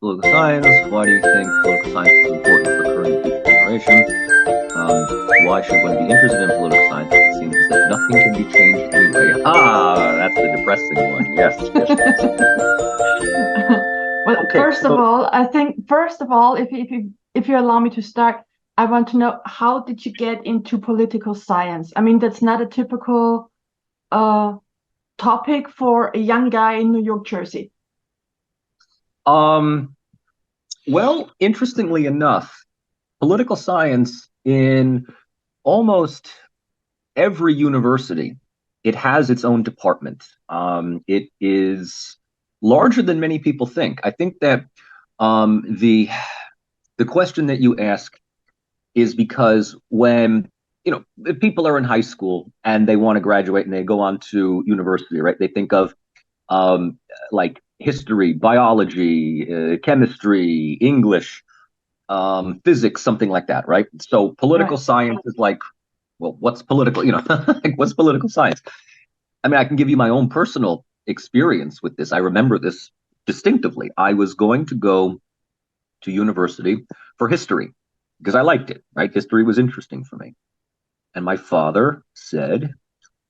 Political science. Why do you think political science is important for current and future generation? Why should one be interested in political science if it seems that nothing can be changed anyway? Ah, that's the depressing one. Yes, yes, yes. Well, Okay, first of so all, I think first of all, if you allow me to start, I want to know how did you get into political science? I mean, that's not a typical uh topic for a young guy in New York, Jersey. um, well, interestingly enough, political science in almost every university, it has its own department. It is larger than many people think. I think that the question that you ask is because when people are in high school and they want to graduate and they go on to university, right? They think of um, like history, biology, chemistry, English, physics, something like that, right? So political Right. science is like, well, what's political? Like, what's political science? I mean, I can give you my own personal experience with this. I remember this distinctively. I was going to go to university for history because I liked it, right? History was interesting for me. And my father said,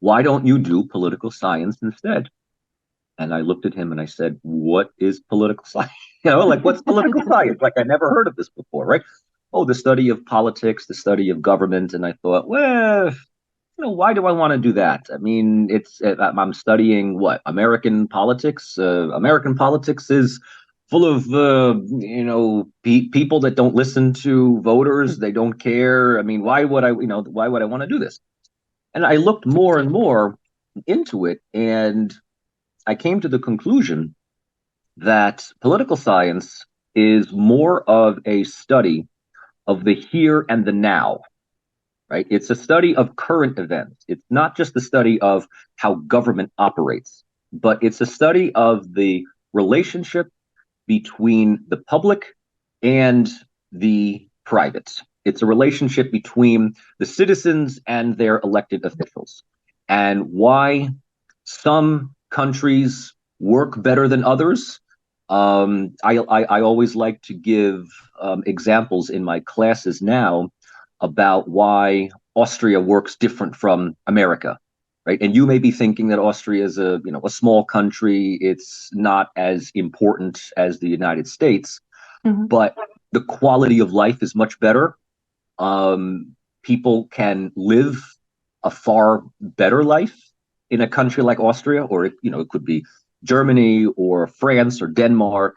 why don't you do political science instead? And I looked at him and I said, what is political science? Like what's political science? Like I never heard of this before, right? Oh, the study of politics, the study of government. And I thought, well, why do I want to do that? I mean, I'm studying what? American politics. American politics is full of people that don't listen to voters. They don't care. I mean, why would I want to do this? And I looked more and more into it, and I came to the conclusion that political science is more of a study of the here and the now, right? It's a study of current events. It's not just the study of how government operates, but it's a study of the relationship between the public and the private. It's a relationship between the citizens and their elected officials, and why some countries work better than others. I always like to give examples in my classes now about why Austria works different from America, right? And you may be thinking that Austria is a small country. It's not as important as the United States, Mhm. but the quality of life is much better. People can live a far better life in a country like Austria, or it could be Germany or France or Denmark.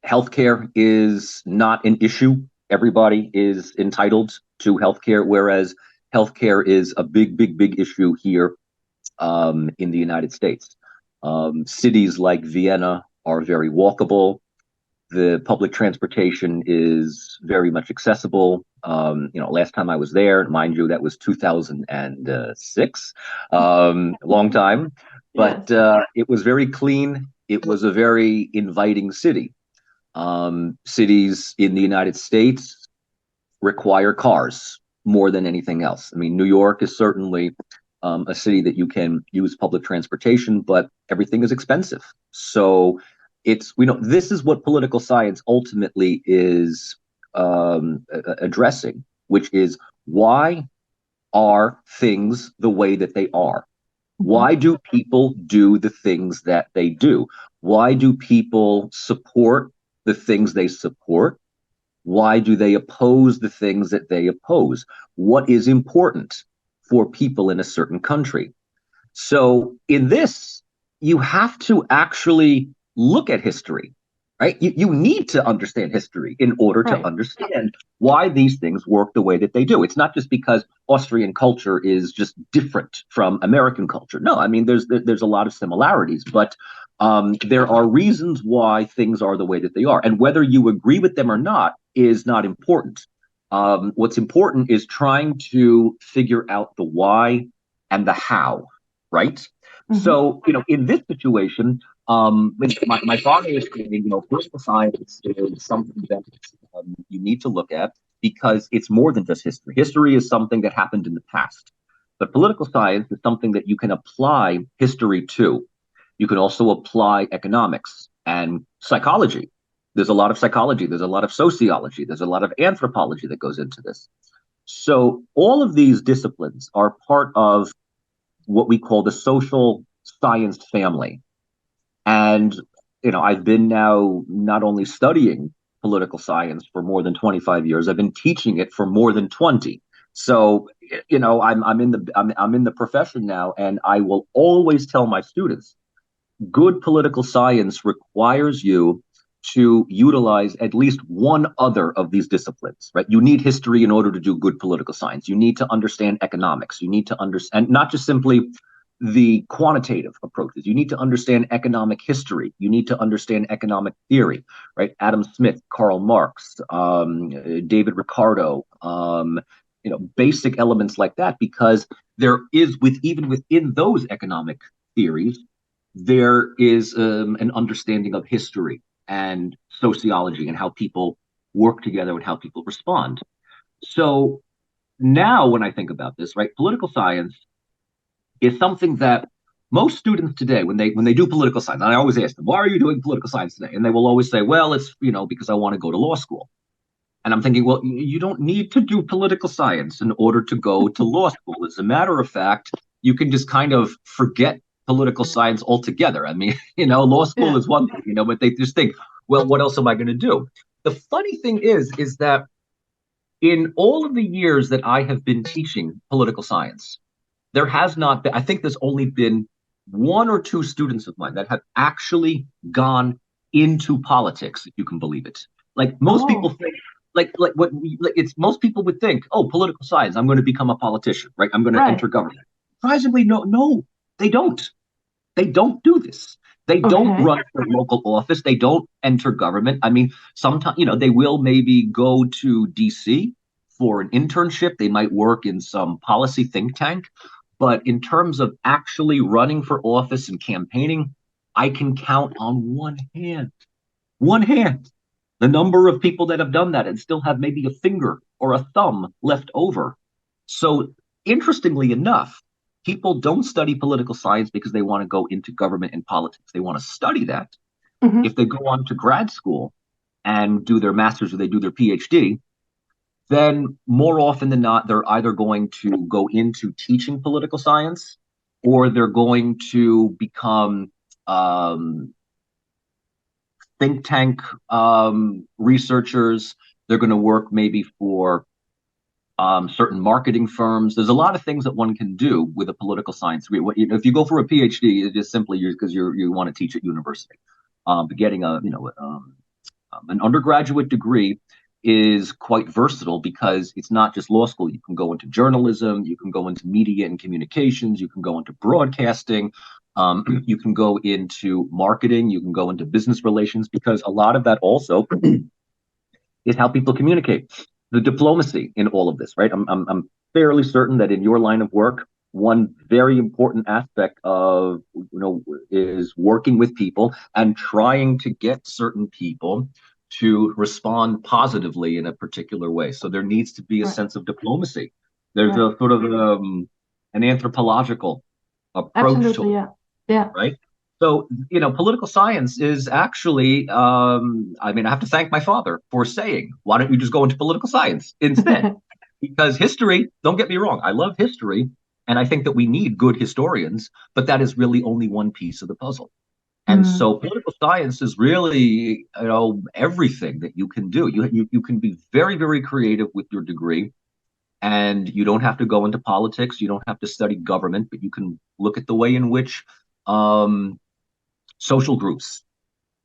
Healthcare is not an issue. Everybody is entitled to healthcare, whereas healthcare is a big, big, big issue here in the United States. Cities like Vienna are very walkable. The public transportation is very much accessible. Last time I was there, mind you, that was 2006, a long time, but Yes. it was very clean. It was a very inviting city. Cities in the United States require cars more than anything else. I mean, New York is certainly a city that you can use public transportation, but everything is expensive. So this is what political science ultimately is addressing, which is why are things the way that they are? Mhm. Why do people do the things that they do? Why do people support the things they support? Why do they oppose the things that they oppose? What is important for people in a certain country? So, in this, you have to actually look at history, right? You need to understand history in order to Right. understand why these things work the way that they do. It's not just because Austrian culture is just different from American culture. No, I mean there's a lot of similarities, but there are reasons why things are the way that they are, and whether you agree with them or not is not important. What's important is trying to figure out the why and the how, right? Mhm. So, in this situation, my father is saying, political science is something that you need to look at because it's more than just history. History is something that happened in the past, but political science is something that you can apply history to. You can also apply economics and psychology. There's a lot of psychology, there's a lot of sociology, there's a lot of anthropology that goes into this. So all of these disciplines are part of what we call the social science family. And, I've been now not only studying political science for more than 25 years, I've been teaching it for more than 20. So, I'm in the profession now, and I will always tell my students, good political science requires you to utilize at least one other of these disciplines, right? You need history in order to do good political science. You need to understand economics. You need to understand not just simply the quantitative approaches. You need to understand economic history. You need to understand economic theory, right? Adam Smith, Karl Marx, David Ricardo, basic elements like that, because there is, even within those economic theories, there is an understanding of history and sociology and how people work together and how people respond. So now when I think about this, right, political science is something that most students today, when they do political science, and I always ask them, why are you doing political science today? And they will always say, well, it's, because I want to go to law school. And I'm thinking, well, you don't need to do political science in order to go to law school. As a matter of fact, you can just kind of forget political science altogether. I mean, law school is one thing, but they just think, well, what else am I going to do? The funny thing is that in all of the years that I have been teaching political science, there has not been, I think there's only been one or two students of mine that have actually gone into politics, if you can believe it. Like most people think, most people would think, oh, political science, I'm going to become a politician, right? I'm going to enter government. Surprisingly, no, they don't. They don't do this. They don't run for local office. They don't enter government. I mean, sometimes, they will maybe go to DC for an internship. They might work in some policy think tank. But in terms of actually running for office and campaigning, I can count on one hand, the number of people that have done that and still have maybe a finger or a thumb left over. So interestingly enough, people don't study political science because they want to go into government and politics. They want to study that. Mm-hmm. If they go on to grad school and do their master's or they do their PhD, then more often than not, they're either going to go into teaching political science or they're going to become think tank researchers. They're going to work maybe for certain marketing firms. There's a lot of things that one can do with a political science degree. If you go for a PhD, it's just simply because you want to teach at university. But getting an undergraduate degree is quite versatile because it's not just law school. You can go into journalism, you can go into media and communications, you can go into broadcasting, you can go into marketing, you can go into business relations, because a lot of that also is how people communicate. The diplomacy in all of this, right? I'm fairly certain that in your line of work, one very important aspect of, is working with people and trying to get certain people to respond positively in a particular way. So there needs to be a sense of diplomacy. There's a sort of an anthropological approach to it, right? So, political science is actually, I have to thank my father for saying, why don't you just go into political science instead? Because history, don't get me wrong, I love history, and I think that we need good historians, but that is really only one piece of the puzzle. And so political science is really, everything that you can do. You can be very, very creative with your degree, and you don't have to go into politics. You don't have to study government, but you can look at the way in which social groups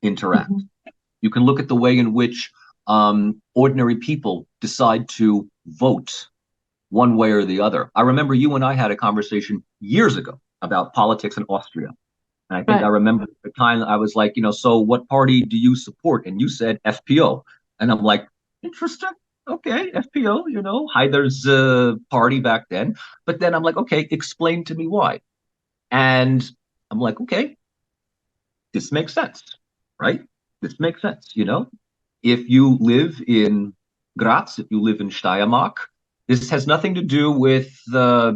interact. Mm-hmm. You can look at the way in which ordinary people decide to vote one way or the other. I remember you and I had a conversation years ago about politics in Austria. And I think I remember the time I was like, so what party do you support? And you said FPO. And I'm like, interesting. Okay, FPO, Haider's party back then. But then I'm like, okay, explain to me why. And I'm like, okay, this makes sense, right? This makes sense, If you live in Graz, if you live in Steiermark, this has nothing to do with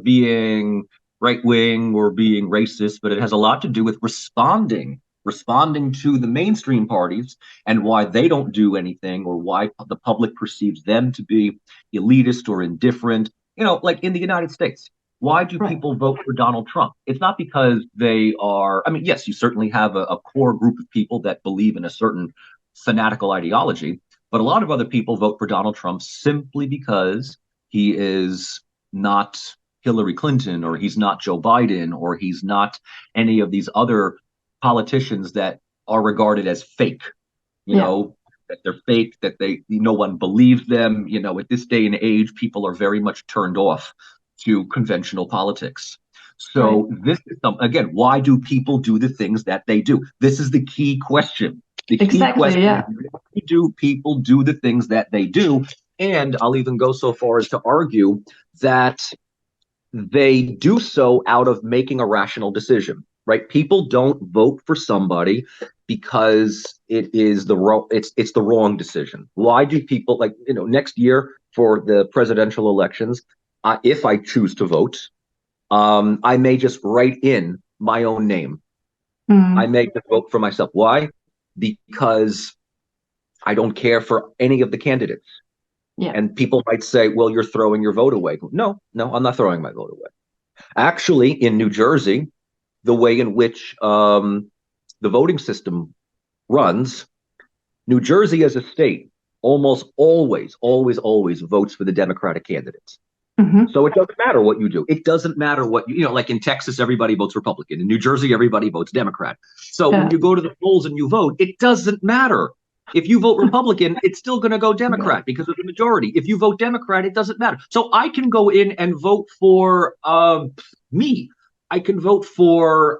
being right-wing or being racist, but it has a lot to do with responding responding to the mainstream parties and why they don't do anything, or why the public perceives them to be elitist or indifferent. Like in the United States, why do people vote for Donald Trump? It's not because they are, I mean, yes, you certainly have a core group of people that believe in a certain fanatical ideology, but a lot of other people vote for Donald Trump simply because he is not Hillary Clinton, or he's not Joe Biden, or he's not any of these other politicians that are regarded as fake, that they're fake, that no one believes them. At this day and age, people are very much turned off to conventional politics. So this is again, why do people do the things that they do? This is the key question. The key question is, why do people do the things that they do? And I'll even go so far as to argue that they do so out of making a rational decision, right? People don't vote for somebody because it's the wrong decision. Why do people, like, next year for the presidential elections, if I choose to vote, I may just write in my own name. I may just vote for myself. Why? Because I don't care for any of the candidates. Yeah. And people might say, well, you're throwing your vote away. No, I'm not throwing my vote away. Actually, in New Jersey, the way in which the voting system runs, New Jersey as a state almost always votes for the Democratic candidates. So it doesn't matter what you do. It doesn't matter what like in Texas, everybody votes Republican. In New Jersey, everybody votes Democrat. So when you go to the polls and you vote, it doesn't matter. If you vote Republican, it's still going to go Democrat because of the majority. If you vote Democrat, it doesn't matter. So I can go in and vote for me. I can vote for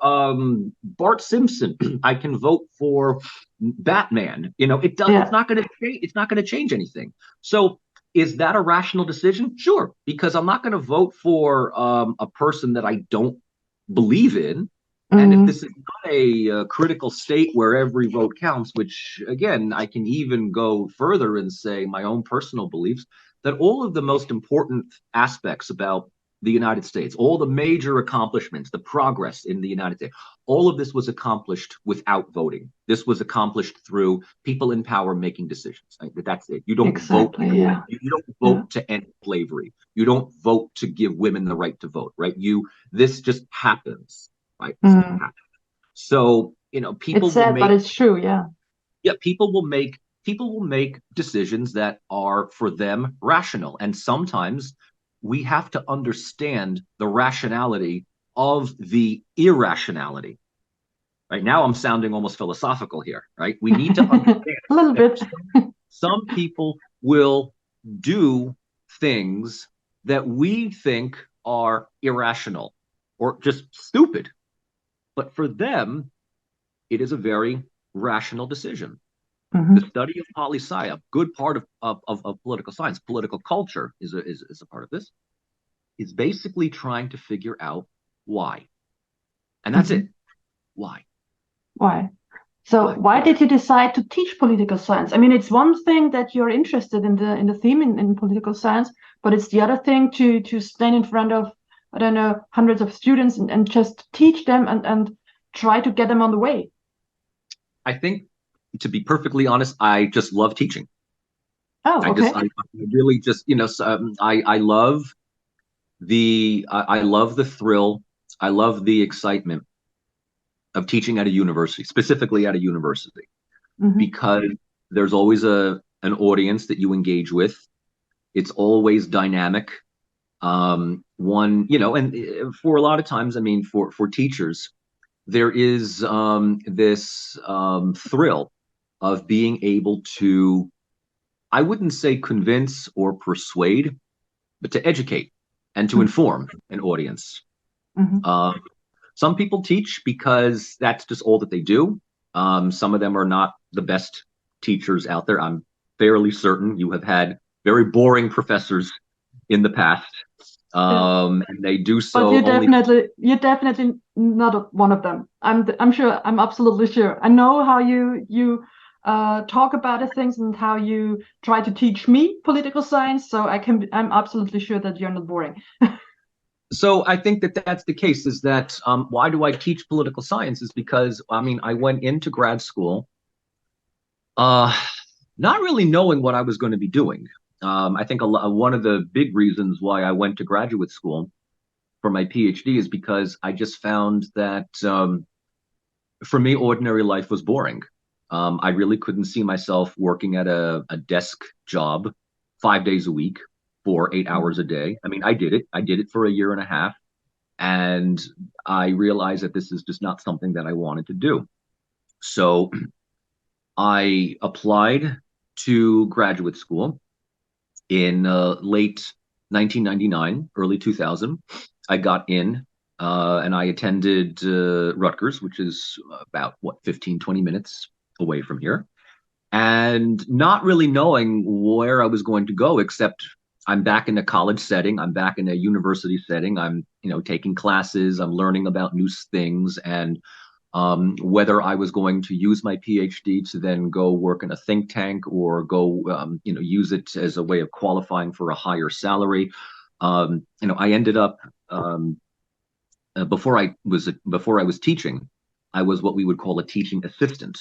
Bart Simpson. I can vote for Batman. It does. It's not going to change. It's not going to change anything. So is that a rational decision? Sure, because I'm not going to vote for a person that I don't believe in. And if this is not a critical state where every vote counts, which, again, I can even go further and say my own personal beliefs, that all of the most important aspects about the United States, all the major accomplishments, the progress in the United States, all of this was accomplished without voting. This was accomplished through people in power making decisions. That's it. You don't vote. You don't vote to end slavery. You don't vote to give women the right to vote, right? This just happens. Right. So, people it's sad, will make, but it's true. Yeah. People will make decisions that are for them rational. And sometimes we have to understand the rationality of the irrationality. Right now, I'm sounding almost philosophical here, right? We need to understand a little bit. Some people will do things that we think are irrational or just stupid. But for them, it is a very rational decision. The study of poli-sci, a good part of political science, political culture is a part of this, is basically trying to figure out why. And that's it. Why? So why did you decide to teach political science? I mean, it's one thing that you're interested in the theme in political science, but it's the other thing to stand in front of, I don't know, hundreds of students and just teach them and try to get them on the way. I think, to be perfectly honest, I just love teaching. Oh, okay. I really just, I love the thrill. I love the excitement of teaching at a university, specifically at a university, because there's always an audience that you engage with. It's always dynamic. And for a lot of times, I mean, for teachers, there is this thrill of being able to, I wouldn't say convince or persuade, but to educate and to inform an audience. Some people teach because that's just all that they do. Some of them are not the best teachers out there. I'm fairly certain you have had very boring professors in the past. And they do so. But you're definitely not one of them. I'm sure. I'm absolutely sure. I know how you talk about the things and how you try to teach me political science. So I'm absolutely sure that you're not boring. So I think that that's the case, is that why do I teach political science is because, I mean, I went into grad school uh, not really knowing what I was going to be doing. I think one of the big reasons why I went to graduate school for my PhD is because I just found that for me, ordinary life was boring. I really couldn't see myself working at a desk job 5 days a week for 8 hours a day. I mean, I did it. I did it for a year and a half. And I realized that this is just not something that I wanted to do. So I applied to graduate school in late 1999, early 2000. I got in and I attended Rutgers, which is about, what, 15, 20 minutes away from here. And not really knowing where I was going to go, except I'm back in a college setting. I'm back in a university setting. I'm, taking classes. I'm learning about new things. And whether I was going to use my PhD to then go work in a think tank or go, use it as a way of qualifying for a higher salary. I ended up before I was teaching, I was what we would call a teaching assistant.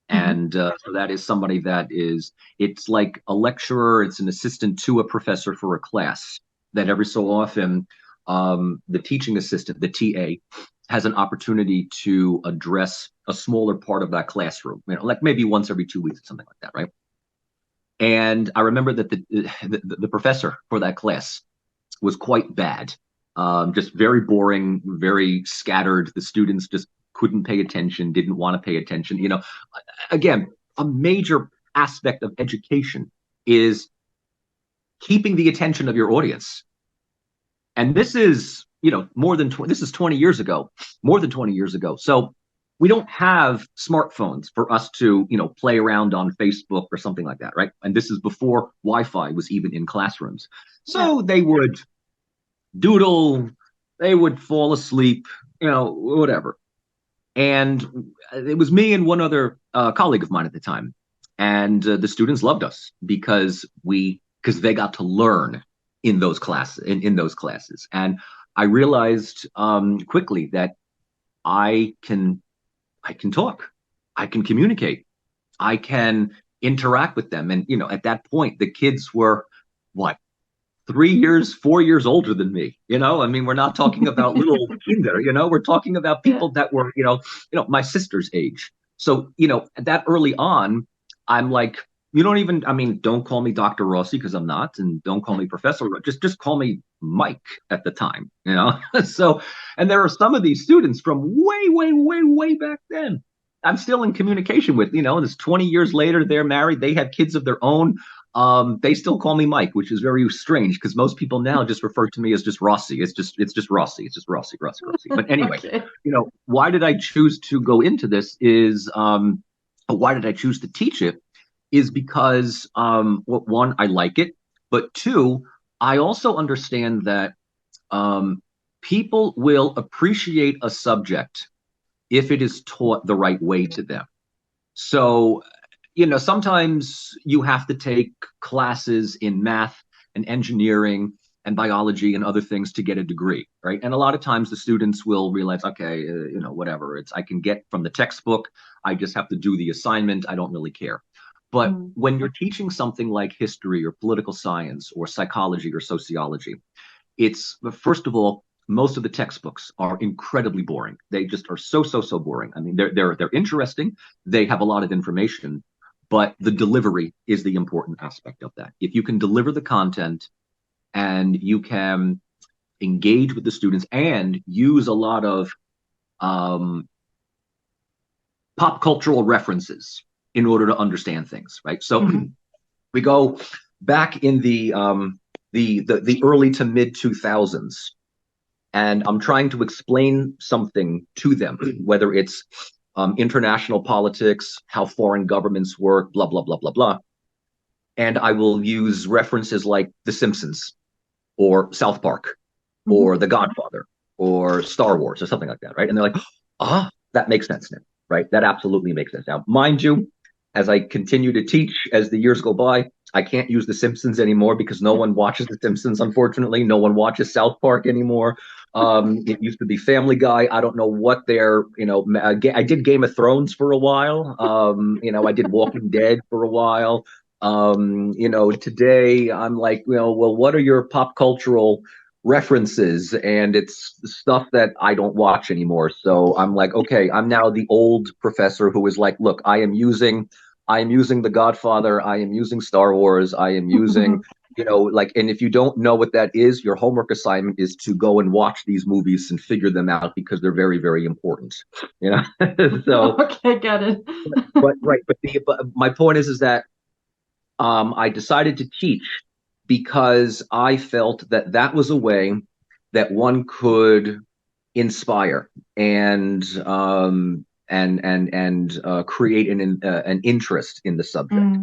And so that is somebody it's like a lecturer, it's an assistant to a professor for a class that every so often the teaching assistant, the TA, has an opportunity to address a smaller part of that classroom, like maybe once every 2 weeks or something like that, right? And I remember that the professor for that class was quite bad, just very boring, very scattered. The students just couldn't pay attention, didn't want to pay attention. Again, a major aspect of education is keeping the attention of your audience. And this is, this is 20 years ago, more than 20 years ago. So we don't have smartphones for us to, play around on Facebook or something like that, right? And this is before Wi-Fi was even in classrooms. So they would doodle, they would fall asleep, whatever. And it was me and one other colleague of mine at the time. And the students loved us because they got to learn in those classes, in those classes. And I realized quickly that I can talk, I can communicate, I can interact with them. And, at that point, the kids were what? 3 years, 4 years older than me. I mean, we're not talking about little kinder, we're talking about people that were, my sister's age. So, that early on, I'm like, don't call me Dr. Rossi because I'm not, and don't call me Professor. Just call me Mike at the time, So, and there are some of these students from way, way, way, way back then I'm still in communication with, and it's 20 years later, they're married, they have kids of their own. They still call me Mike, which is very strange because most people now just refer to me as just Rossi. It's just Rossi. It's just Rossi. But anyway, why did I choose to go into this is, why did I choose to teach it is because, one, I like it, but two, I also understand that people will appreciate a subject if it is taught the right way to them. So, sometimes you have to take classes in math and engineering and biology and other things to get a degree, right? And a lot of times the students will realize, okay, whatever, I can get from the textbook. I just have to do the assignment. I don't really care. But when you're teaching something like history or political science or psychology or sociology, it's, first of all, most of the textbooks are incredibly boring. They just are so boring. I mean, they're interesting. They have a lot of information, but the delivery is the important aspect of that. If you can deliver the content and you can engage with the students and use a lot of pop cultural references in order to understand things, right? So we go back in the early to mid 2000s, and I'm trying to explain something to them, whether it's international politics, how foreign governments work, blah, blah, blah, blah, blah. And I will use references like The Simpsons or South Park or The Godfather or Star Wars or something like that, right? And they're like, that makes sense now, right? That absolutely makes sense. Now, mind you, as I continue to teach, as the years go by, I can't use The Simpsons anymore because no one watches The Simpsons, unfortunately. No one watches South Park anymore. It used to be Family Guy. I don't know what their, I did Game of Thrones for a while. I did Walking Dead for a while. Today I'm like, well, what are your pop cultural references? And it's stuff that I don't watch anymore. So I'm like, okay, I'm now the old professor who is like, look, I am using The Godfather, I am using Star Wars, I am using and if you don't know what that is, your homework assignment is to go and watch these movies and figure them out because they're very, very important. So Okay, got it. but my point is that I decided to teach because I felt that that was a way that one could inspire and create an interest in the subject.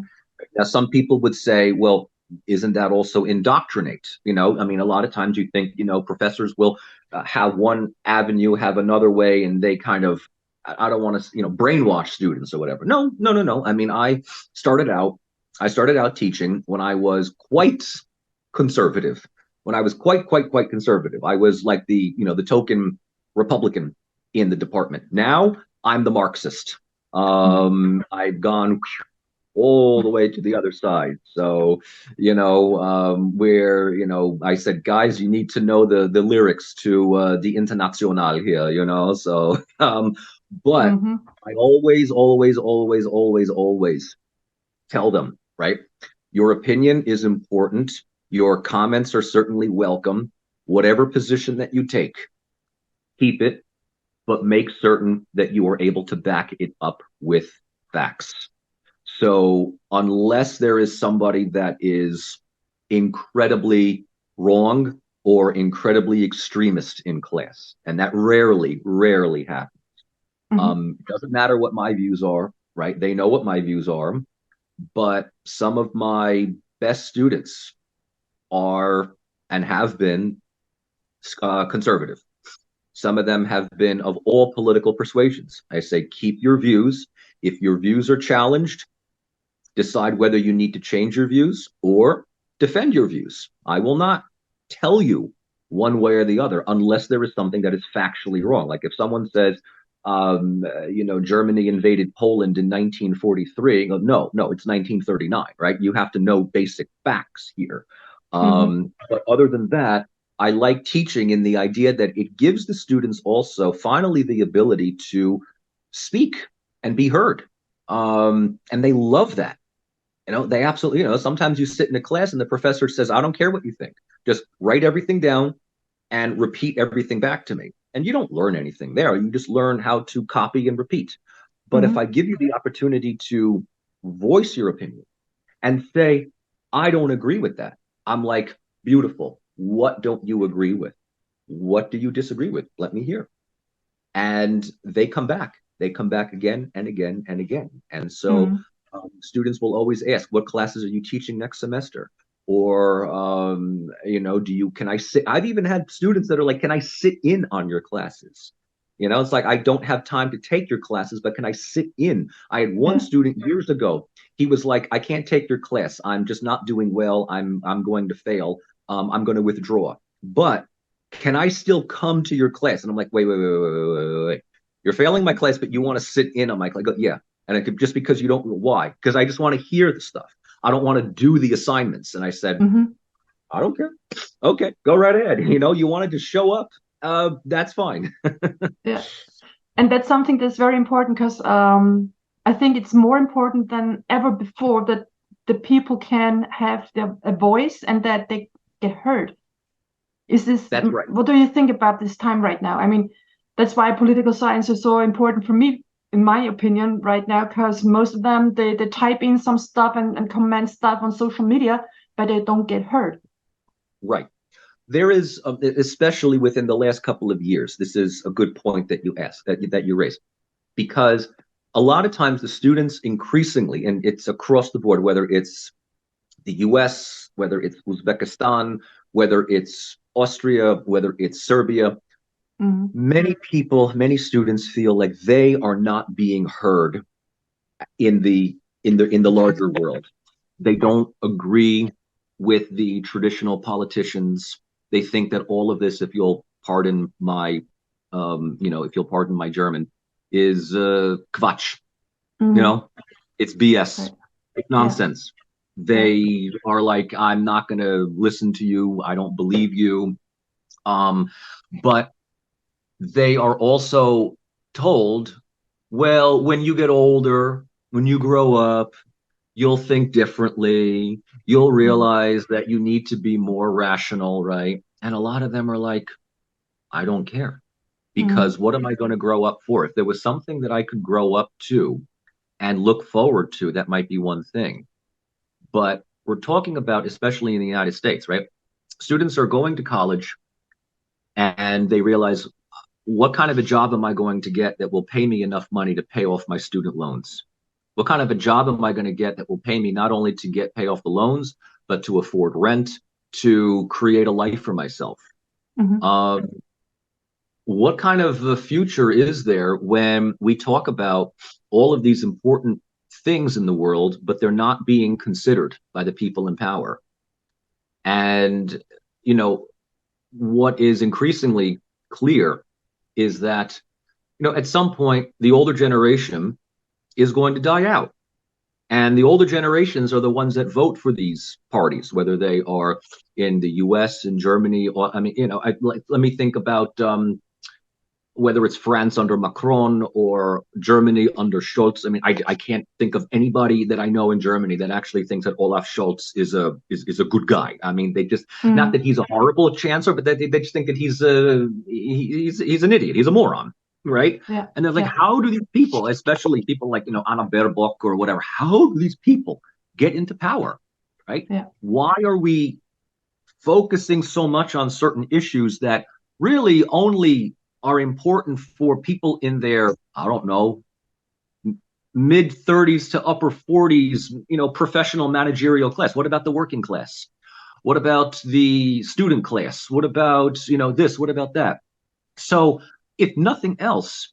Now, some people would say, well, isn't that also indoctrinate? I mean, a lot of times you think, professors will have one avenue, have another way, and they kind of, I don't want to, brainwash students or whatever. No, no, no, no. I mean, started out, I started out teaching when I was quite conservative. When I was quite conservative, I was like the token Republican in the department. Now I'm the Marxist. I've gone all the way to the other side. So, where, I said, guys, you need to know the lyrics to the International here, so, but I always tell them, right? Your opinion is important. Your comments are certainly welcome. Whatever position that you take, keep it, but make certain that you are able to back it up with facts. So unless there is somebody that is incredibly wrong or incredibly extremist in class, and that rarely happens. Doesn't matter what my views are, right? They know what my views are, but some of my best students are and have been conservative. Some of them have been of all political persuasions. I say, keep your views. If your views are challenged, decide whether you need to change your views or defend your views. I will not tell you one way or the other unless there is something that is factually wrong. Like if someone says, Germany invaded Poland in 1943, no, it's 1939, right? You have to know basic facts here. But other than that, I like teaching in the idea that it gives the students also finally the ability to speak and be heard. And they love that. They absolutely, sometimes you sit in a class and the professor says, I don't care what you think. Just write everything down and repeat everything back to me. And you don't learn anything there. You just learn how to copy and repeat. But if I give you the opportunity to voice your opinion and say, I don't agree with that, I'm like, beautiful. What don't you agree with? What do you disagree with? Let me hear. And they come back. They come back again and again and again. And so students will always ask, what classes are you teaching next semester? Or, can I sit? I've even had students that are like, can I sit in on your classes? It's like, I don't have time to take your classes, but can I sit in? I had one student years ago. He was like, I can't take your class. I'm just not doing well. I'm going to fail. I'm going to withdraw. But can I still come to your class? And I'm like, wait. You're failing my class, but you want to sit in on my class? I go, yeah. And I could, just because you don't, why? Because I just want to hear the stuff. I don't want to do the assignments. And I said, I don't care. Okay, go right ahead. You wanted to show up. That's fine. Yeah. And that's something that's very important because I think it's more important than ever before that the people can have a voice and that they get heard. That's right. What do you think about this time right now? I mean, that's why political science is so important for me, in my opinion, right now, because most of them, they type in some stuff and comment stuff on social media, but they don't get heard. Right. There is, especially within the last couple of years, this is a good point that you asked, that you raised, because a lot of times the students increasingly, and it's across the board, whether it's the US, whether it's Uzbekistan, whether it's Austria, whether it's Serbia, many students feel like they are not being heard in the larger world. They don't agree with the traditional politicians. They think that all of this, if you'll pardon my, if you'll pardon my German, is Quatsch. It's BS. Right. It's nonsense. They are like, I'm not going to listen to you. I don't believe you. But they are also told, well, when you get older, when you grow up, you'll think differently. You'll realize that you need to be more rational, right? And a lot of them are like, I don't care. Because what am I going to grow up for? If there was something that I could grow up to and look forward to, that might be one thing. But we're talking about, especially in the United States, right? Students are going to college and they realize, what kind of a job am I going to get that will pay me enough money to pay off my student loans? What kind of a job am I going to get that will pay me not only to pay off the loans, but to afford rent, to create a life for myself? What kind of a future is there when we talk about all of these important things in the world, but they're not being considered by the people in power? And, what is increasingly clear is that, at some point, the older generation is going to die out. And the older generations are the ones that vote for these parties, whether they are in the US, in Germany, or, let me think about whether it's France under Macron or Germany under Scholz. I mean, I can't think of anybody that I know in Germany that actually thinks that Olaf Scholz is a good guy. I mean, they just, not that he's a horrible chancellor, but they just think that he's an idiot. He's a moron, right? Yeah. And they're like, how do these people, especially people like, Anna Baerbock or whatever, how do these people get into power, right? Yeah. Why are we focusing so much on certain issues that really only are important for people in their, I don't know, mid 30s to upper 40s, professional managerial class? What about the working class? What about the student class? What about, this? What about that? So if nothing else,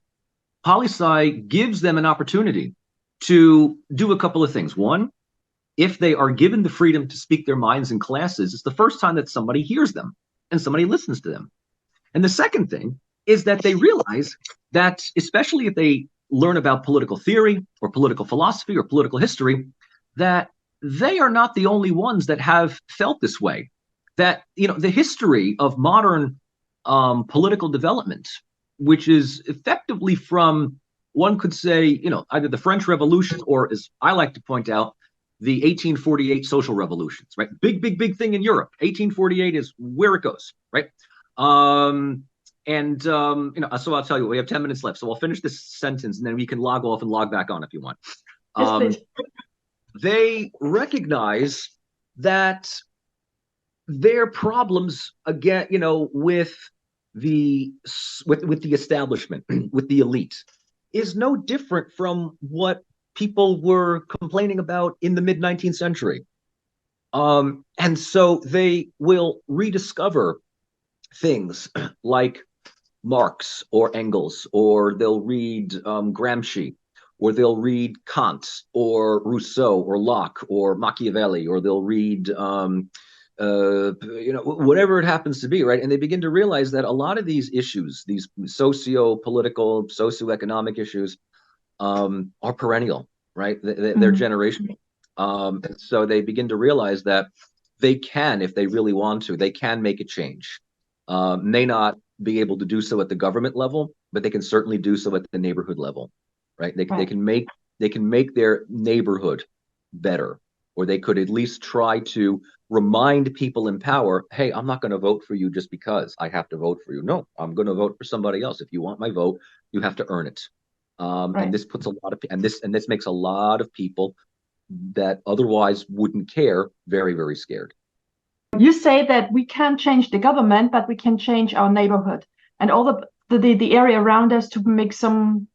poli-sci gives them an opportunity to do a couple of things. One, if they are given the freedom to speak their minds in classes, it's the first time that somebody hears them and somebody listens to them. And the second thing is that they realize that, especially if they learn about political theory or political philosophy or political history, that they are not the only ones that have felt this way. That, the history of modern political development, which is effectively from, one could say, either the French Revolution or, as I like to point out, the 1848 social revolutions, right? Big thing in Europe. 1848 is where it goes, right? So I'll tell you, we have 10 minutes left. So I'll finish this sentence and then we can log off and log back on if you want. Yes, please. They recognize that their problems, again, with the establishment, with the elite, is no different from what people were complaining about in the mid-19th century. And so they will rediscover things like Marx or Engels, or they'll read Gramsci, or they'll read Kant or Rousseau or Locke or Machiavelli, or they'll read whatever it happens to be, right? And they begin to realize that a lot of these issues, these socio-political, socioeconomic issues, are perennial, right? They're generational. And so they begin to realize that they can, if they really want to, they can make a change. May not be able to do so at the government level, but they can certainly do so at the neighborhood level, right? They can make their neighborhood better, or they could at least try to remind people in power, hey, I'm not going to vote for you just because I have to vote for you. No, I'm going to vote for somebody else. If you want my vote, you have to earn it. And this puts a lot of, and this makes a lot of people that otherwise wouldn't care very, very scared. You say that we can't change the government, but we can change our neighborhood and all the area around us to make to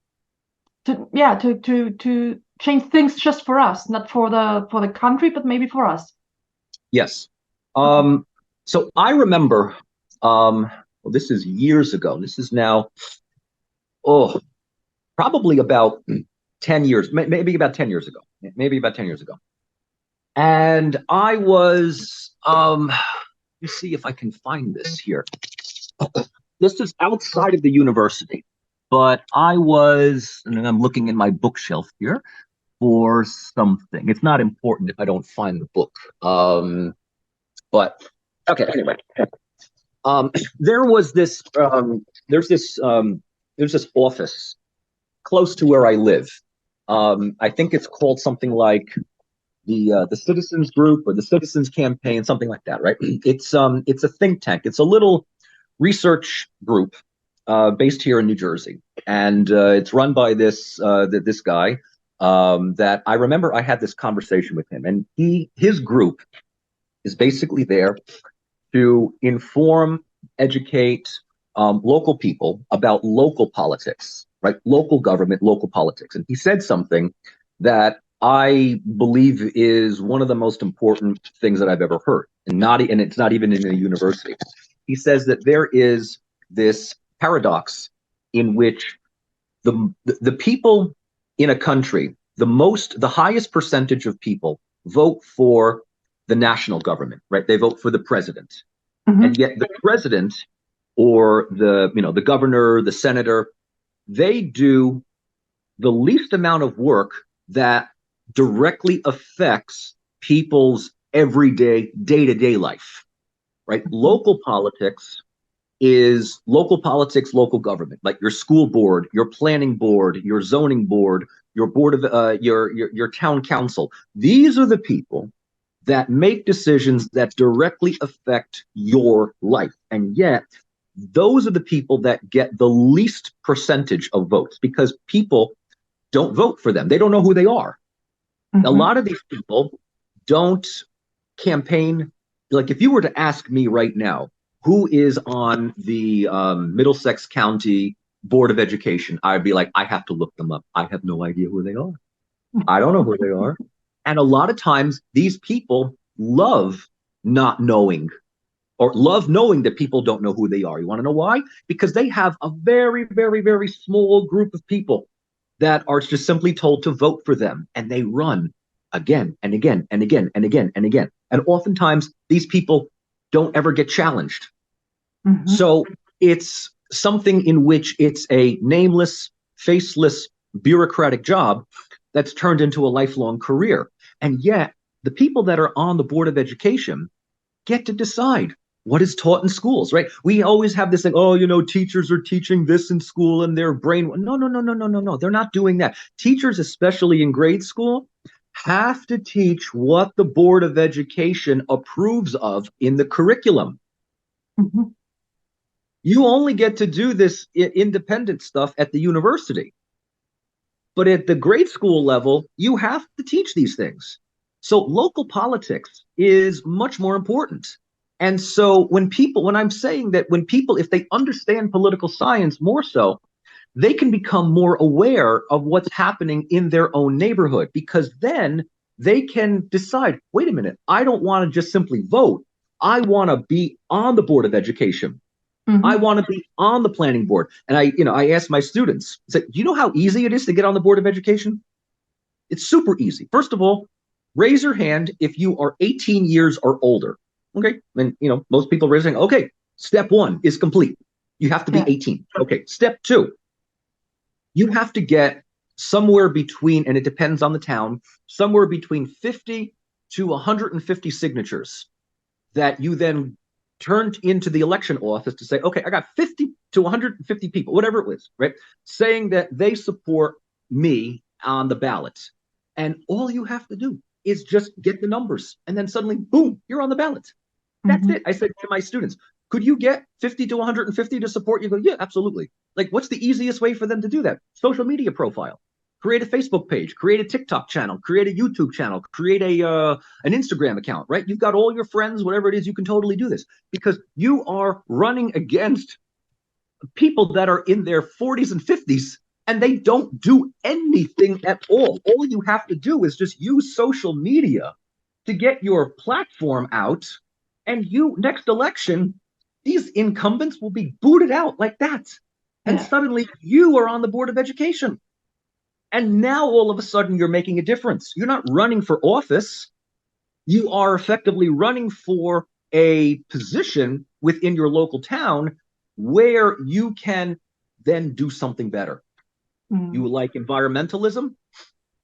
change things just for us, not for the country, but maybe for us. Yes. So I remember, well, this is years ago. This is now, probably about 10 years, maybe about 10 years ago, And I was, let me see if I can find this here. this is outside of the university, but I was, and I'm looking in my bookshelf here for something. It's not important if I don't find the book. But okay, anyway. There was this there's this office close to where I live. I think it's called something like the Citizens Group or the Citizens Campaign, something like that, right? It's a think tank. It's a little research group based here in New Jersey, and it's run by this guy that I remember I had this conversation with him, and his group is basically there to inform, educate local people about local politics, right? Local government, local politics. And he said something that I believe is one of the most important things that I've ever heard, and it's not even in a university. He says that there is this paradox in which the people in a country, the highest percentage of people vote for the national government, right? They vote for the president. Mm-hmm. And yet the president or the governor, the senator, they do the least amount of work that directly affects people's everyday, day-to-day life, right? Mm-hmm. Local politics, local government, like your school board, your planning board, your zoning board, your board of your town council. These are the people that make decisions that directly affect your life. And yet, those are the people that get the least percentage of votes because people don't vote for them. They don't know who they are. Mm-hmm. A lot of these people don't campaign. Like if you were to ask me right now, who is on the Middlesex County Board of Education, I'd be like, I have to look them up. I have no idea who they are. I don't know who they are. And a lot of times these people love not knowing or love knowing that people don't know who they are. You want to know why? Because they have a very, very, very small group of people that are just simply told to vote for them. And they run again and again and again and again and again. And oftentimes these people don't ever get challenged. Mm-hmm. So it's something in which it's a nameless, faceless, bureaucratic job that's turned into a lifelong career. And yet, the people that are on the Board of Education get to decide what is taught in schools, right? We always have this thing, teachers are teaching this in school and their brain. No. They're not doing that. Teachers, especially in grade school, have to teach what the Board of Education approves of in the curriculum. Mm-hmm. You only get to do this independent stuff at the university. But at the grade school level, you have to teach these things. So local politics is much more important. And so when I'm saying that when people, if they understand political science more so, they can become more aware of what's happening in their own neighborhood, because then they can decide, wait a minute, I don't want to just simply vote. I want to be on the Board of Education. Mm-hmm. I want to be on the planning board. And I ask my students, do you know how easy it is to get on the Board of Education? It's super easy. First of all, raise your hand if you are 18 years or older. Okay. And, most people raise their hand. Okay. Step 1 is complete. You have to be 18. Okay. Step 2, you have to get somewhere between, and it depends on the town, somewhere between 50 to 150 signatures that you then turned into the election office to say, okay, I got 50 to 150 people, whatever it was, right, saying that they support me on the ballot. And all you have to do is just get the numbers. And then suddenly, boom, you're on the ballot. That's mm-hmm. it. I said to my students, could you get 50 to 150 to support you? Go, yeah, absolutely. Like, what's the easiest way for them to do that? Social media profile. Create a Facebook page, create a TikTok channel, create a YouTube channel, create an Instagram account, right? You've got all your friends, whatever it is, you can totally do this because you are running against people that are in their 40s and 50s and they don't do anything at all. All you have to do is just use social media to get your platform out, and next election, these incumbents will be booted out like that. And suddenly you are on the Board of Education. And now all of a sudden you're making a difference. You're not running for office. You are effectively running for a position within your local town where you can then do something better. Mm. You like environmentalism?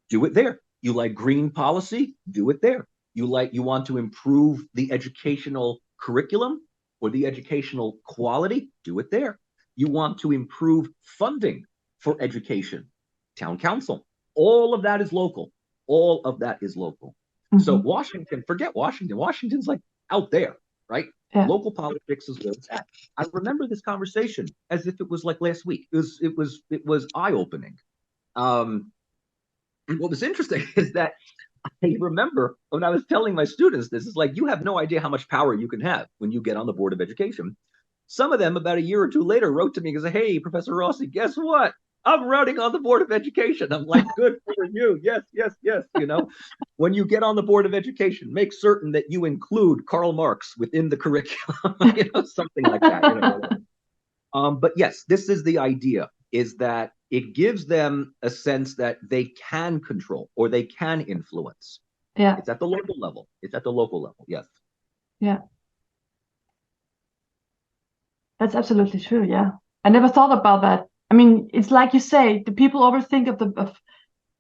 Do it there. You like green policy? Do it there. You want to improve the educational curriculum or the educational quality? Do it there. You want to improve funding for education? Town council. All of that is local. All of that is local. So Washington, forget Washington. Washington's like out there, right? Yeah. Local politics is where it's at. I remember this conversation as if it was like last week. It was eye-opening. And what was interesting is that I remember when I was telling my students this, is like, you have no idea how much power you can have when you get on the Board of Education. Some of them, about a year or two later, wrote to me and said, "Hey, Professor Rossi, guess what? I'm running on the Board of Education." I'm like, good for you. Yes, yes, yes. You know, when you get on the Board of Education, make certain that you include Karl Marx within the curriculum, you know, something like that. You know. But yes, this is the idea, is that it gives them a sense that they can control or they can influence. Yeah. It's at the local level. It's at the local level. Yes. Yeah. That's absolutely true. Yeah. I never thought about that. I mean, it's like you say, the people always think of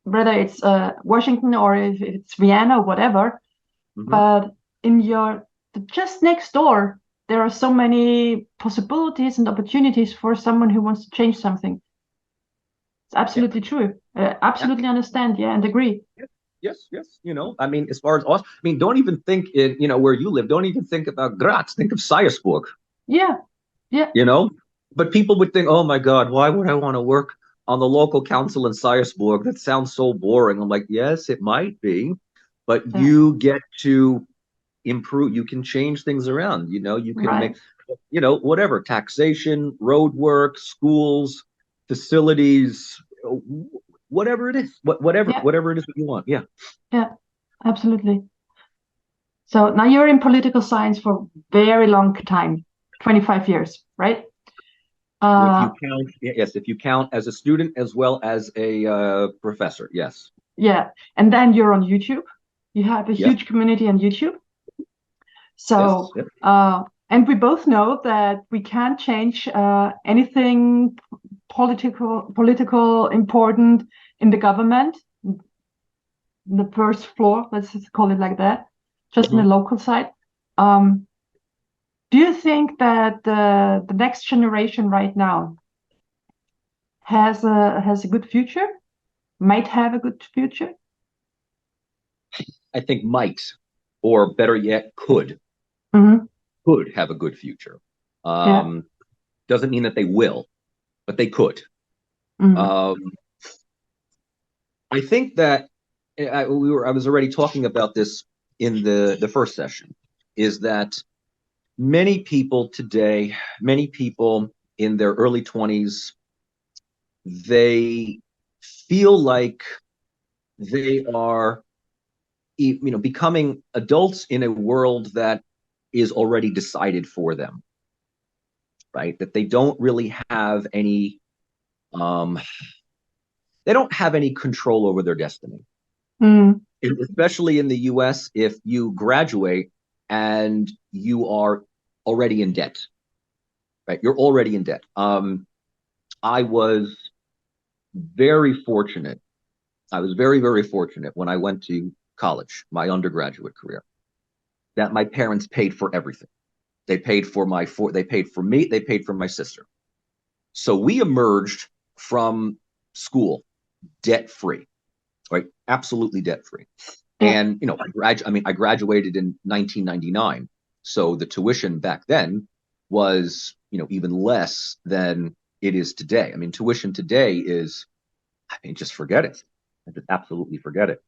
whether it's Washington or if it's Vienna or whatever. But in just next door, there are so many possibilities and opportunities for someone who wants to change something. It's absolutely true. Absolutely understand, and agree. Yes, yes. You know, I mean, as far as us, I mean, don't even think in, you know, where you live, don't even think about Graz, think of Siersburg. Yeah, yeah. You know, but people would think, oh my God, why would I want to work on the local council in Siersburg? That sounds so boring. I'm like, yes, it might be, but you get to improve. You can change things around. You know, you can make, you know, whatever, taxation, road work, schools, facilities, whatever it is, whatever it is that you want. Yeah. Yeah, absolutely. So now you're in political science for a very long time, 25 years, right? If you count, yes, if you count as a student as well as a professor, yes. Yeah, and then you're on YouTube. You have a huge community on YouTube. So, and we both know that we can't change anything political important in the government, the first floor, let's just call it like that, just in the local side. Do you think that the next generation right now has a good future? Might have a good future? I think might, or better yet, could have a good future. Doesn't mean that they will, but they could. I think that I was already talking about this in the first session, is that many people today, many people in their early 20s, they feel like they are, you know, becoming adults in a world that is already decided for them, right? That they don't really have any, they don't have any control over their destiny. Especially in the US, if you graduate and you are already in debt, right? You're already in debt. I was very fortunate. I was very, very fortunate when I went to college, my undergraduate career, that my parents paid for everything. They paid for they paid for me, they paid for my sister. So we emerged from school debt-free, right? Absolutely debt-free. And, you know, I graduated in 1999. So the tuition back then was, you know, even less than it is today. I mean, tuition today is, I mean, just forget it. Just absolutely forget it.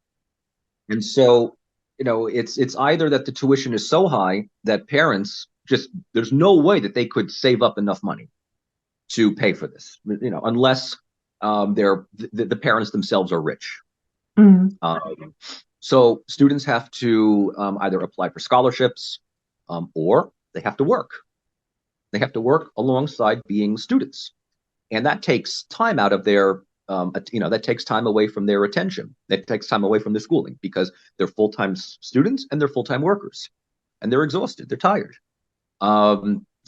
And so, you know, it's either that the tuition is so high that parents just, there's no way that they could save up enough money to pay for this, you know, unless the parents themselves are rich. So students have to either apply for scholarships or they have to work. They have to work alongside being students. And that takes time out of their, you know, that takes time away from their attention. That takes time away from their schooling because they're full-time students and they're full-time workers. And they're exhausted. They're tired.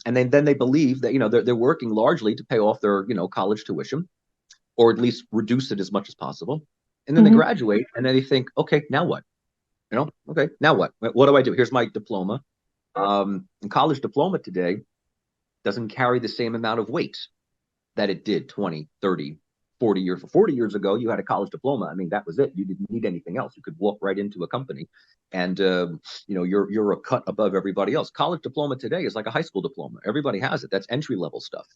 And then they believe that, they're working largely to pay off their, college tuition, or at least reduce it as much as possible. And then they Mm-hmm. graduate, and then they think, okay, now what? Okay, now what? What do I do? Here's my diploma. And college diploma today doesn't carry the same amount of weight that it did 20, 30, 40 years. 40 years ago, you had a college diploma. I mean, that was it. You didn't need anything else. You could walk right into a company, and you're a cut above everybody else. College diploma today is like a high school diploma. Everybody has it. That's entry level stuff.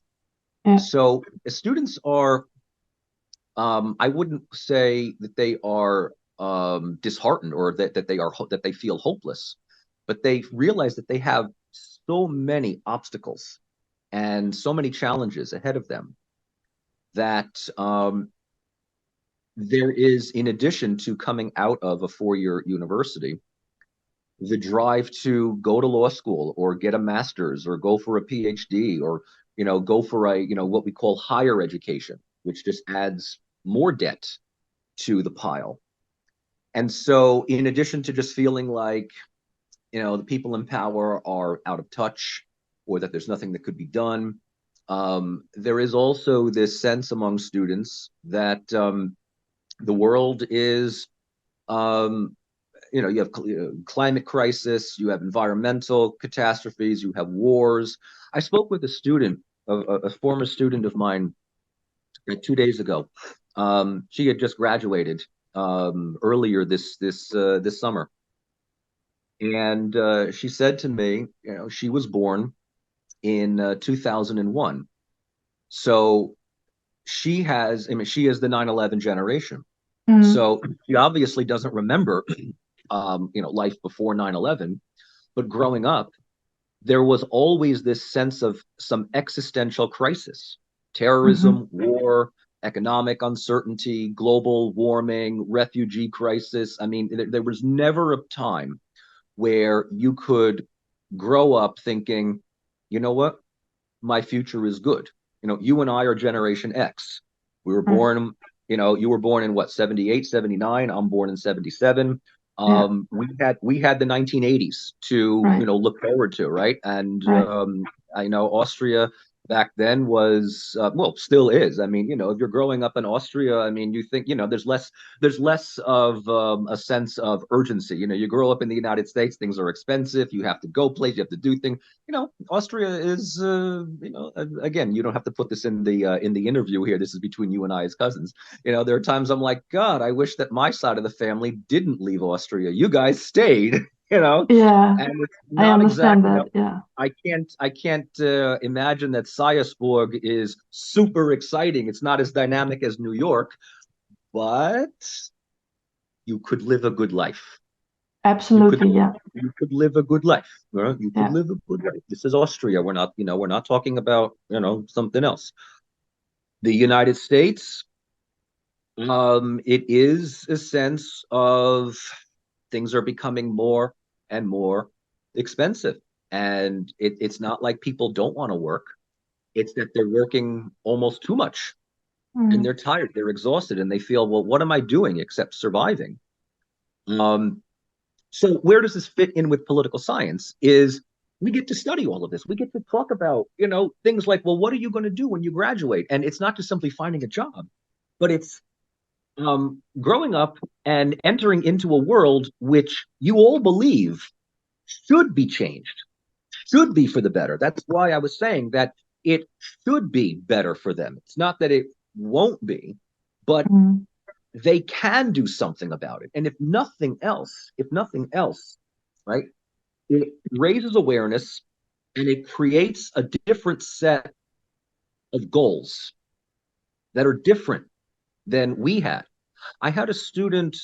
Yeah. So students are, I wouldn't say that they are disheartened, or that they feel hopeless, but they realize that they have so many obstacles and so many challenges ahead of them, that there is, in addition to coming out of a 4-year university, the drive to go to law school, or get a master's, or go for a PhD, or go for a what we call higher education, which just adds more debt to the pile. And so, in addition to just feeling like the people in power are out of touch, or that there's nothing that could be done, there is also this sense among students that the world is, you have climate crisis, you have environmental catastrophes, you have wars. I spoke with a student, a former student of mine, 2 days ago. She had just graduated earlier this summer, and she said to me, she was born in 2001, so she is the 9/11 generation. Mm-hmm. So she obviously doesn't remember, life before 9/11, but growing up, there was always this sense of some existential crisis: terrorism, war, economic uncertainty, global warming, refugee crisis. I mean, there was never a time where you could grow up thinking, you know what, my future is good. You and I are Generation X. We were born, you were born in what, 78, 79. I'm born in 77. Yeah. We had the 1980s to, Right. look forward to, right? And Right. I know Austria back then was, well, still is. I mean, if you're growing up in Austria, I mean, you think, there's less of a sense of urgency. You grow up in the United States, things are expensive. You have to go places, you have to do things. Austria is, again, you don't have to put this in the interview here. This is between you and I as cousins. There are times I'm like, God, I wish that my side of the family didn't leave Austria. You guys stayed, Yeah. and it's I not understand exactly, that. Yeah. I can't imagine that Sayasburg is super exciting. It's not as dynamic as New York, but you could live a good life. You could Absolutely. Yeah. you could live a good life. You could Yeah. live a good life. This is Austria. We're not talking about, something else. The United States, it is a sense of things are becoming more and more expensive. And it's not like people don't want to work. It's that they're working almost too much, and Mm. they're tired, they're exhausted, and they feel, well, what am I doing except surviving? Um, So where does this fit in with political science? Is we get to study all of this. We get to talk about, things like, well, what are you going to do when you graduate? And it's not just simply finding a job, but it's growing up and entering into a world which you all believe should be changed, should be for the better. That's why I was saying that it should be better for them. It's not that it won't be, but Mm. they can do something about it. And if nothing else, right, it raises awareness, and it creates a different set of goals that are different than we had. I had a student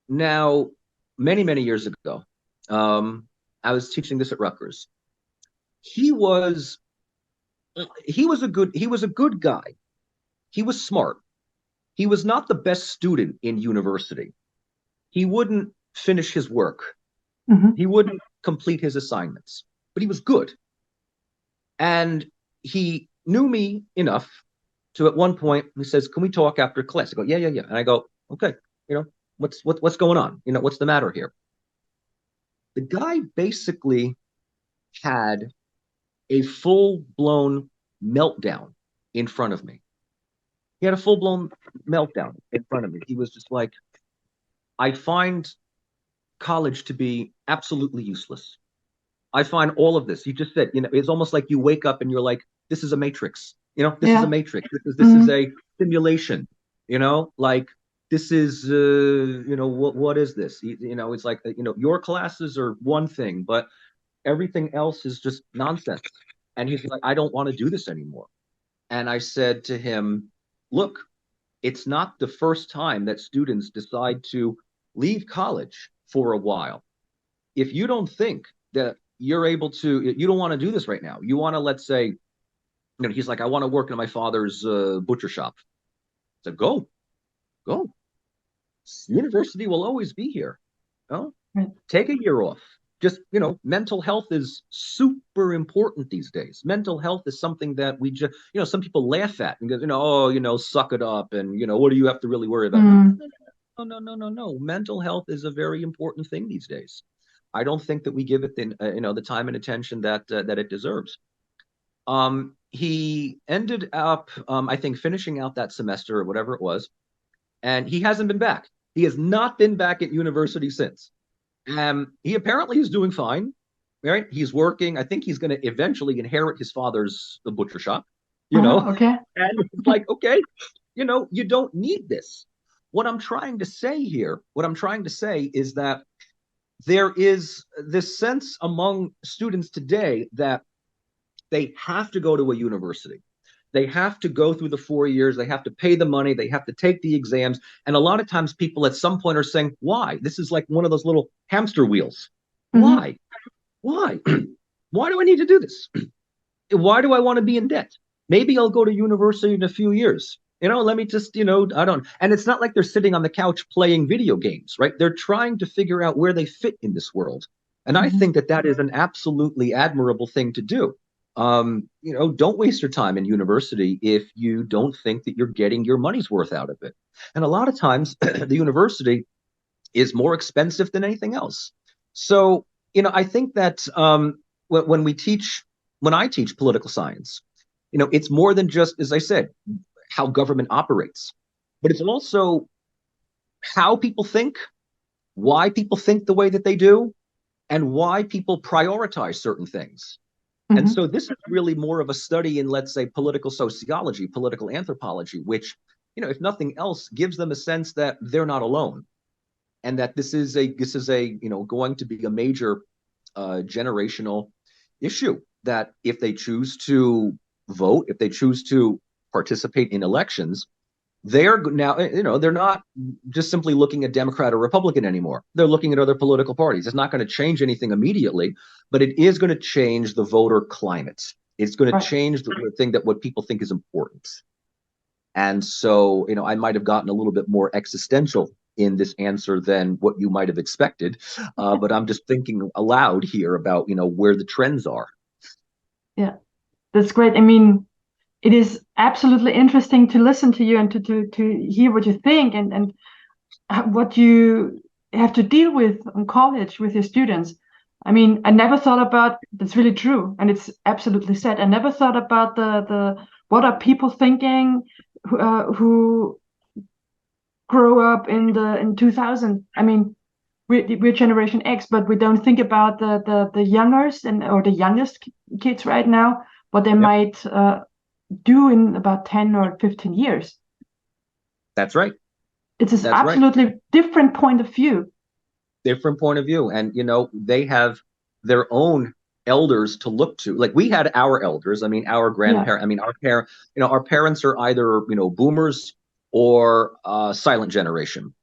now many, many years ago. I was teaching this at Rutgers. He was he was a good guy. He was smart. He was not the best student in university. He wouldn't finish his work. Mm-hmm. He wouldn't complete his assignments, but he was good. And he knew me enough to, at one point, he says, "Can we talk after class?" I go, "Yeah, yeah, yeah." And I go, "Okay, what's going on? What's the matter here?" The guy basically had a full-blown meltdown in front of me. He had a full-blown meltdown in front of me. He was just like, I find college to be absolutely useless. I find all of this. You just said, it's almost like you wake up and you're like, this is a matrix. This is a matrix. This is a simulation. Like this is, what is this? It's like, your classes are one thing, but everything else is just nonsense. And he's like, I don't want to do this anymore. And I said to him, look, it's not the first time that students decide to leave college for a while. If you don't think that you're able to, you don't want to do this right now. You want to, let's say, he's like, I want to work in my father's butcher shop. I said, go. University will always be here. Take a year off. Just, mental health is super important these days. Mental health is something that we just, some people laugh at and go, suck it up. And, what do you have to really worry about? No. Mental health is a very important thing these days. I don't think that we give it the time and attention that it deserves. He ended up, I think, finishing out that semester or whatever it was, and he hasn't been back. He has not been back at university since. He apparently is doing fine, right? He's working. I think he's going to eventually inherit his father's butcher shop, Okay. And it's like, okay, you don't need this. What I'm trying to say is that there is this sense among students today that they have to go to a university. They have to go through the 4 years. They have to pay the money. They have to take the exams. And a lot of times people at some point are saying, why? This is like one of those little hamster wheels. Why? Why do I need to do this? Why do I want to be in debt? Maybe I'll go to university in a few years. Let me just, I don't. And it's not like they're sitting on the couch playing video games, right? They're trying to figure out where they fit in this world. And I think that is an absolutely admirable thing to do. Don't waste your time in university if you don't think that you're getting your money's worth out of it. And a lot of times the university is more expensive than anything else. So, I think that when I teach political science, it's more than just, as I said, how government operates, but it's also how people think, why people think the way that they do, and why people prioritize certain things. And so this is really more of a study in, let's say, political sociology, political anthropology, which, if nothing else, gives them a sense that they're not alone, and that this is going to be a major generational issue. That if they choose to vote, if they choose to participate in elections, they're now, they're not just simply looking at Democrat or Republican anymore. They're looking at other political parties. It's not going to change anything immediately, but it is going to change the voter climate. It's going to change the thing that what people think is important. And so, I might have gotten a little bit more existential in this answer than what you might have expected. But I'm just thinking aloud here about, where the trends are. Yeah, that's great. I mean, it is absolutely interesting to listen to you and to hear what you think and what you have to deal with in college with your students. I mean, I never thought about, that's really true, and it's absolutely said. I never thought about the what are people thinking who grow up in 2000. I mean, we're Generation X, but we don't think about the youngers or the youngest kids right now, what they might do in about 10 or 15 years. That's right. It's an absolutely different point of view. Different point of view. And, they have their own elders to look to. Like we had our elders. I mean, our grandparents, our parents are either, boomers or silent generation.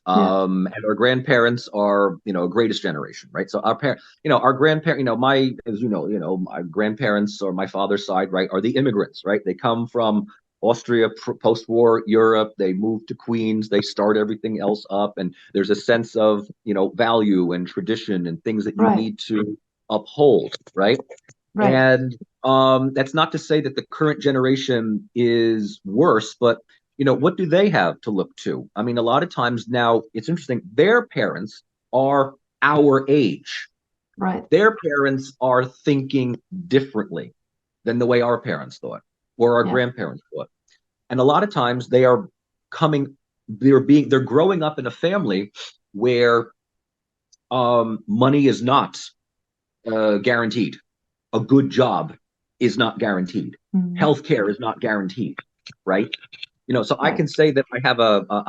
And our grandparents are, greatest generation, right? So our grandparents, my grandparents or my father's side, right, are the immigrants, right? They come from Austria, post-war Europe. They move to Queens. They start everything else up, and there's a sense of, value and tradition and things that you need to uphold, right? And that's not to say that the current generation is worse, but what do they have to look to? I mean, a lot of times now, it's interesting, their parents are our age. Right. Their parents are thinking differently than the way our parents thought or our grandparents thought. And a lot of times they're growing up in a family where money is not guaranteed. A good job is not guaranteed. Healthcare is not guaranteed, right? So I can say that I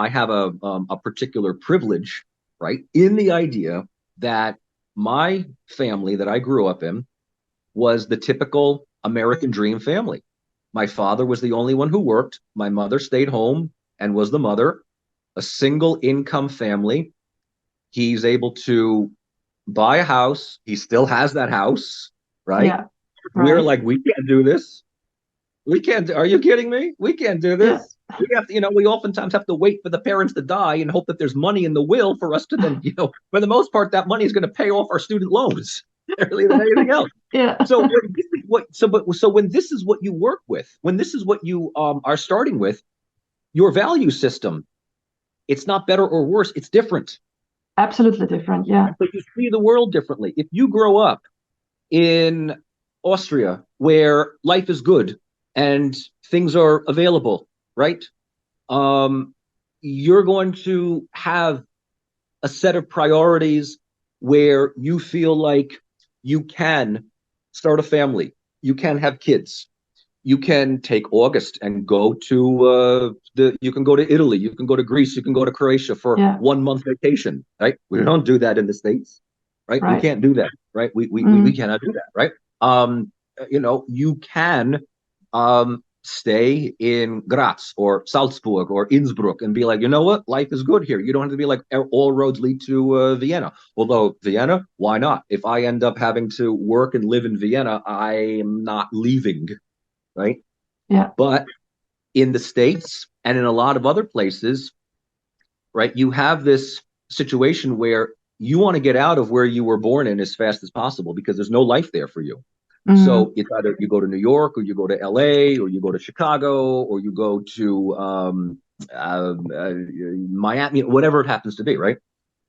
have a particular privilege, right, in the idea that my family that I grew up in was the typical American dream family. My father was the only one who worked. My mother stayed home and was the mother. A single income family. He's able to buy a house. He still has that house, right? Yeah. We're like, we can't do this. We can't. Are you kidding me? We can't do this. Yeah. We have to, we oftentimes have to wait for the parents to die and hope that there's money in the will for us to then, for the most part, that money is going to pay off our student loans earlier than anything else. Yeah. So when this is what you work with, when this is what you are starting with, your value system, it's not better or worse. It's different. Absolutely different. Yeah. But you see the world differently. If you grow up in Austria where life is good and things are available, right? You're going to have a set of priorities where you feel like you can start a family, you can have kids, you can take August and go to you can go to Italy, you can go to Greece, you can go to Croatia for 1 month vacation, right? We don't do that in the States, right? We can't do that, right? We cannot do that, right? You can stay in Graz or Salzburg or Innsbruck and be like, you know what, life is good here. You don't have to be like all roads lead to Vienna. Although Vienna, why not? If I end up having to work and live in Vienna, I am not leaving, right? Yeah. But in the States and in a lot of other places, right, you have this situation where you want to get out of where you were born in as fast as possible because there's no life there for you. So it's either you go to New York or you go to LA or you go to Chicago or you go to Miami, whatever it happens to be, right?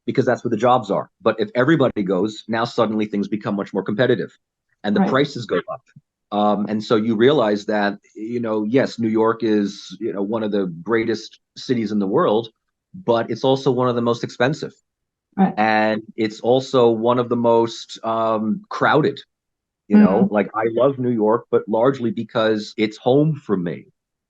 Because that's where the jobs are. But if everybody goes, now suddenly things become much more competitive and the prices go up. And so you realize that, yes, New York is, one of the greatest cities in the world, but it's also one of the most expensive. Right. And it's also one of the most crowded. Like I love New York, but largely because it's home for me,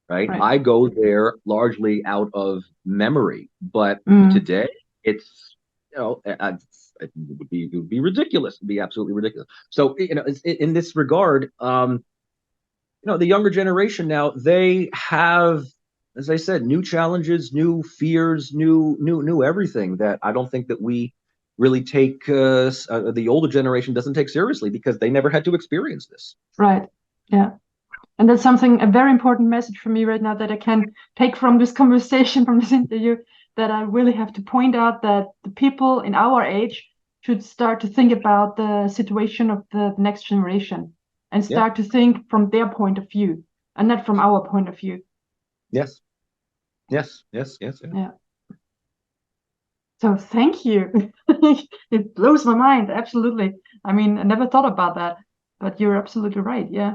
right? I go there largely out of memory, but today it's, it would be ridiculous. It'd be absolutely ridiculous. So, in this regard, the younger generation now, they have, as I said, new challenges, new fears, new everything that I don't think that we really take the older generation doesn't take seriously because they never had to experience this. Right. Yeah. And that's a very important message for me right now that I can take from this conversation, from this interview, that I really have to point out that the people in our age should start to think about the situation of the next generation and start to think from their point of view and not from our point of view. Yes. Yeah. So thank you. It blows my mind. Absolutely. I mean, I never thought about that, but you're absolutely right. Yeah.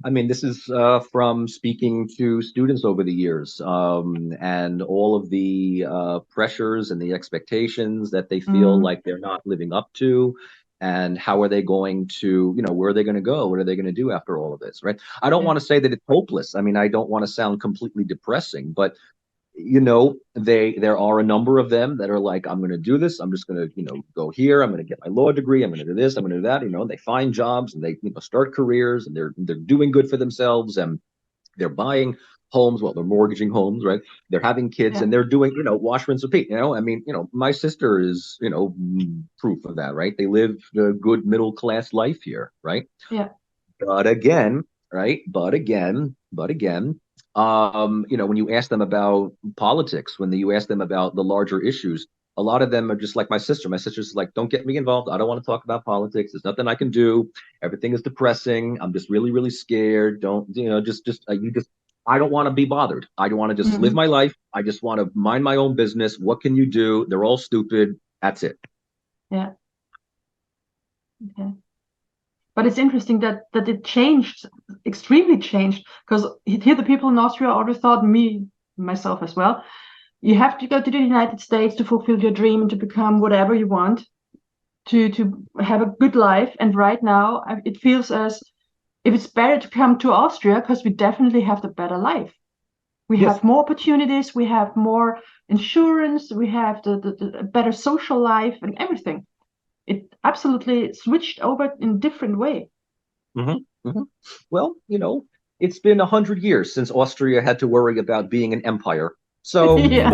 I mean, this is from speaking to students over the years and all of the pressures and the expectations that they feel like they're not living up to. And how are they going to, where are they going to go? What are they going to do after all of this, right? I don't want to say that it's hopeless. I mean, I don't want to sound completely depressing, but there are a number of them that are like, I'm going to do this. I'm just going to, go here. I'm going to get my law degree. I'm going to do this. I'm going to do that. They find jobs and they, start careers and they're doing good for themselves and they're buying homes. Well, they're mortgaging homes, right? They're having kids and they're doing, wash, rinse, repeat. I mean, my sister is, proof of that, right? They live a good middle class life here, right? Yeah. But again, right? But again, when you ask them about politics, when you ask them about the larger issues, a lot of them are just like my sister. My sister's like, don't get me involved. I don't want to talk about politics. There's nothing I can do. Everything is depressing. I'm just really, really scared. Don't, I don't want to be bothered. I don't want to just live my life. I just want to mind my own business. What can you do? They're all stupid. That's it. Yeah. Okay. But it's interesting that it changed, extremely changed, because here the people in Austria always thought, myself as well, you have to go to the United States to fulfill your dream and to become whatever you want, to have a good life. And right now, it feels as if it's better to come to Austria because we definitely have the better life. We Yes. have more opportunities, we have more insurance, we have the better social life and everything. It absolutely switched over in a different way. Well, it's been 100 years since Austria had to worry about being an empire. So, Yeah.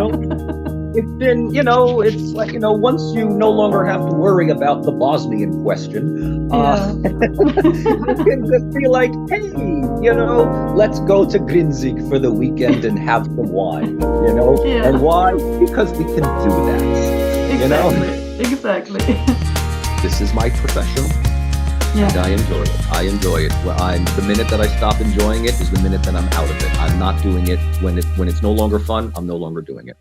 it's been, it's like, once you no longer have to worry about the Bosnian question, Yeah. you can just be like, hey, let's go to Grinzig for the weekend and have some wine, Yeah. And why? Because we can do that, Exactly. This is my profession. Yeah. And I enjoy it. The minute that I stop enjoying it is the minute that I'm out of it. I'm not doing it when it's no longer fun. I'm no longer doing it.